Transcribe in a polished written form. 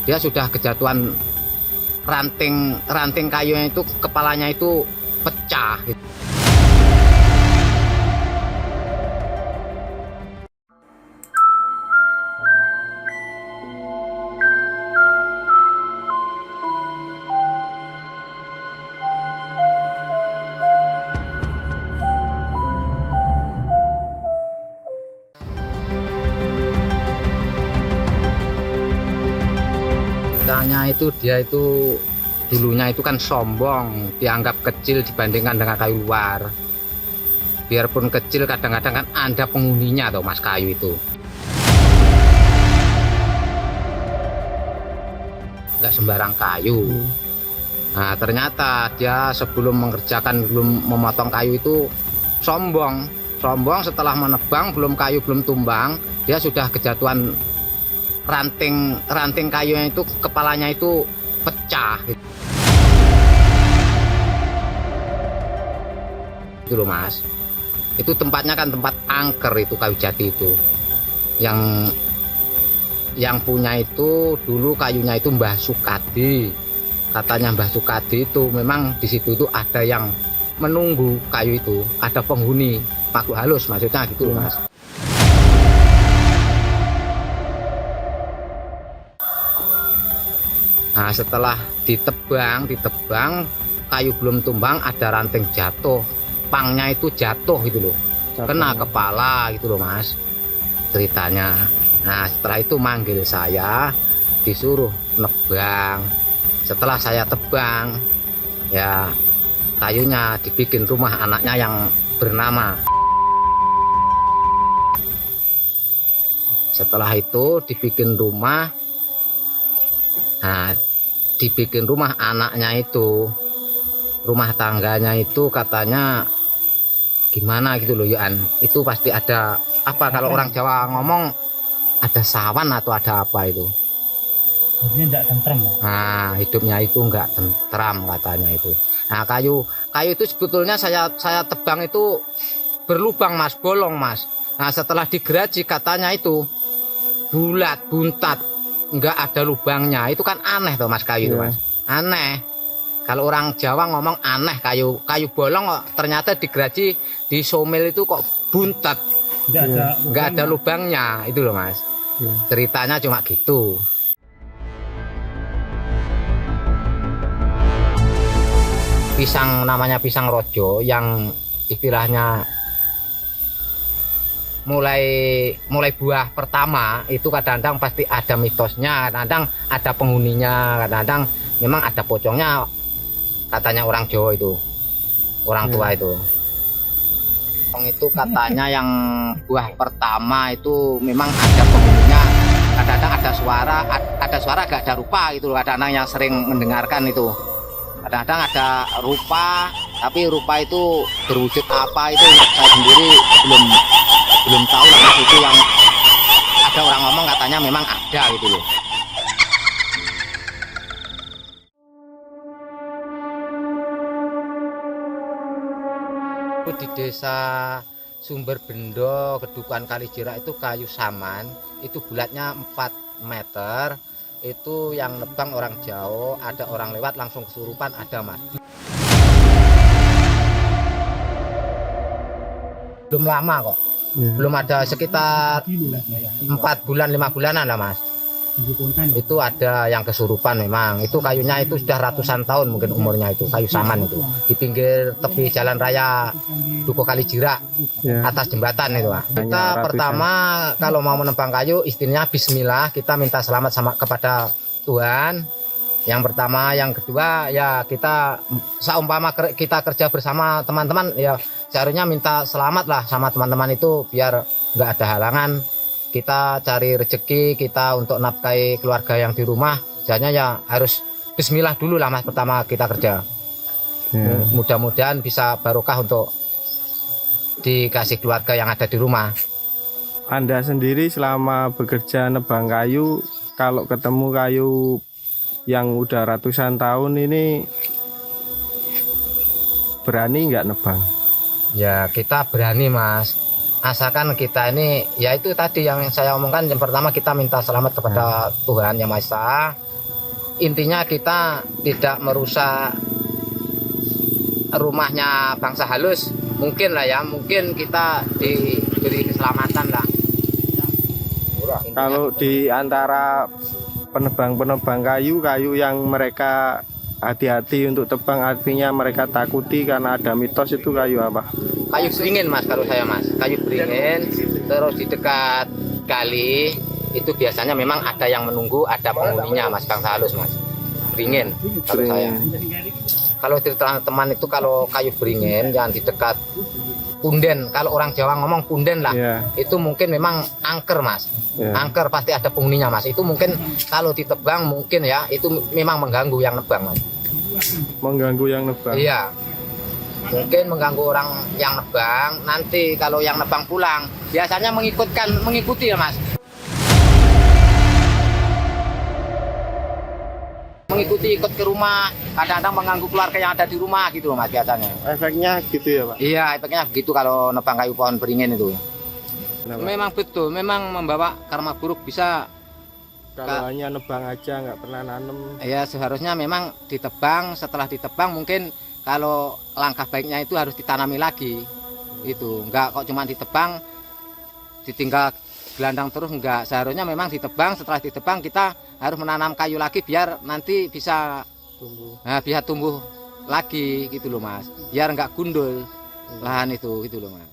dia sudah kejatuhan, ranting kayunya itu kepalanya itu pecah gitu. Ceritanya itu dia itu dulunya itu kan sombong, dianggap kecil dibandingkan dengan kayu luar. Biarpun kecil kadang-kadang kan ada penghuninya tuh mas kayu itu. Nggak sembarang kayu. Nah ternyata dia sebelum mengerjakan, belum memotong kayu itu sombong. Setelah menebang kayu belum tumbang, dia sudah kejatuhan, ranting kayunya itu kepalanya itu pecah gitu. Itu loh mas, itu tempatnya kan tempat angker, itu kayu jati itu yang punya itu dulu kayunya itu Mbah Sukadi. Katanya Mbah Sukadi itu memang di situ itu ada yang menunggu kayu itu, ada penghuni makhluk halus maksudnya gitu loh mas. Nah setelah ditebang kayu belum tumbang, ada ranting jatuh, pangnya itu jatuh gitu loh, kena kepala gitu loh mas ceritanya. Nah setelah itu manggil saya, disuruh nebang. Setelah saya tebang ya, kayunya dibikin rumah anaknya yang bernama. Setelah itu dibikin rumah. Nah dibikin rumah anaknya itu, rumah tangganya itu katanya gimana gitu loh Yohan, itu pasti ada apa, kalau orang Jawa ngomong ada sawan atau ada apa itu. Hidupnya enggak tentram. Nah hidupnya itu enggak tentram katanya itu. Nah kayu itu sebetulnya saya tebang itu berlubang mas, bolong mas. Nah setelah digeraji katanya itu bulat buntat, enggak ada lubangnya. Itu kan aneh tuh mas kayu itu mas, aneh. Kalau orang Jawa ngomong aneh, kayu bolong kok ternyata digeraji di somil itu kok buntat, enggak ada lubangnya itu loh mas. Ceritanya cuma gitu. Pisang namanya pisang rojo, yang istilahnya mulai buah pertama itu kadang-kadang pasti ada mitosnya, kadang-kadang ada penghuninya, kadang-kadang memang ada pocongnya, katanya orang Jawa itu, orang tua itu. Itu katanya yang buah pertama itu memang ada penghuninya, kadang-kadang ada suara gak ada rupa gitu, kadang-kadang yang sering mendengarkan itu. Kadang-kadang ada rupa, tapi rupa itu berwujud apa itu saya sendiri belum tahu lah mas. Itu yang ada orang ngomong katanya memang ada gitu loh. Di desa Sumberbendo, Kedukuhan Kalijirak itu kayu saman, itu bulatnya 4 meter. Itu yang nebang orang Jawa, ada orang lewat langsung kesurupan, ada mas. Belum lama kok, belum ada, sekitar 4 bulan 5 bulanan lah mas. Itu ada yang kesurupan memang. Itu kayunya itu sudah ratusan tahun mungkin umurnya, itu kayu saman itu di pinggir tepi jalan raya Dukuh Kalijirak, atas jembatan itu pak. Kita pertama kalau mau menebang kayu istilahnya bismillah, kita minta selamat kepada Tuhan yang pertama. Yang kedua ya kita seumpama kita kerja bersama teman-teman ya, seharusnya minta selamat lah sama teman-teman itu biar nggak ada halangan. Kita cari rezeki kita untuk nafkahi keluarga yang di rumah, jadinya ya harus bismillah dulu lah mas pertama kita kerja. Mudah-mudahan bisa barokah untuk dikasih keluarga yang ada di rumah. Anda sendiri selama bekerja nebang kayu, kalau ketemu kayu yang udah ratusan tahun ini, berani nggak nebang? Ya kita berani mas, asalkan kita ini ya itu tadi yang saya omongkan, yang pertama kita minta selamat kepada Tuhan Yang Maha Esa, intinya kita tidak merusak rumahnya bangsa halus, mungkin lah ya, mungkin kita diberi keselamatan lah. Kalau di antara penebang-penebang kayu yang mereka hati-hati untuk tebang, artinya mereka takuti karena ada mitos, itu kayu apa? Kayu beringin Mas, kalau saya Mas, kayu beringin. Terus di dekat kali itu biasanya memang ada yang menunggu, ada penghuninya Mas, bangsa halus Mas. Beringin kalau saya. Kalau di teman itu, kalau kayu beringin yang di dekat punden, kalau orang Jawa ngomong punden lah, itu mungkin memang angker Mas. Angker pasti ada penghuninya Mas. Itu mungkin kalau ditebang mungkin ya, itu memang mengganggu yang nebang Mas. Mengganggu yang nebang? Iya, mungkin mengganggu orang yang nebang. Nanti kalau yang nebang pulang, biasanya mengikuti ya Mas. Mengikuti, ikut ke rumah, kadang-kadang mengganggu keluarga yang ada di rumah gitu loh Mas, biasanya. Efeknya gitu ya Pak? Iya, efeknya begitu kalau nebang kayu pohon beringin itu. Kenapa? Memang betul, memang membawa karma buruk. Bisa kalau hanya nebang aja, nggak pernah nanem. Ya seharusnya memang ditebang, setelah ditebang mungkin kalau langkah baiknya itu harus ditanami lagi. Itu enggak kok cuma ditebang ditinggal gelandang terus, enggak. Seharusnya memang ditebang, setelah ditebang kita harus menanam kayu lagi biar nanti bisa Tumbuh. Nah, bisa tumbuh lagi gitu loh Mas. Biar enggak gundul lahan itu gitu loh Mas.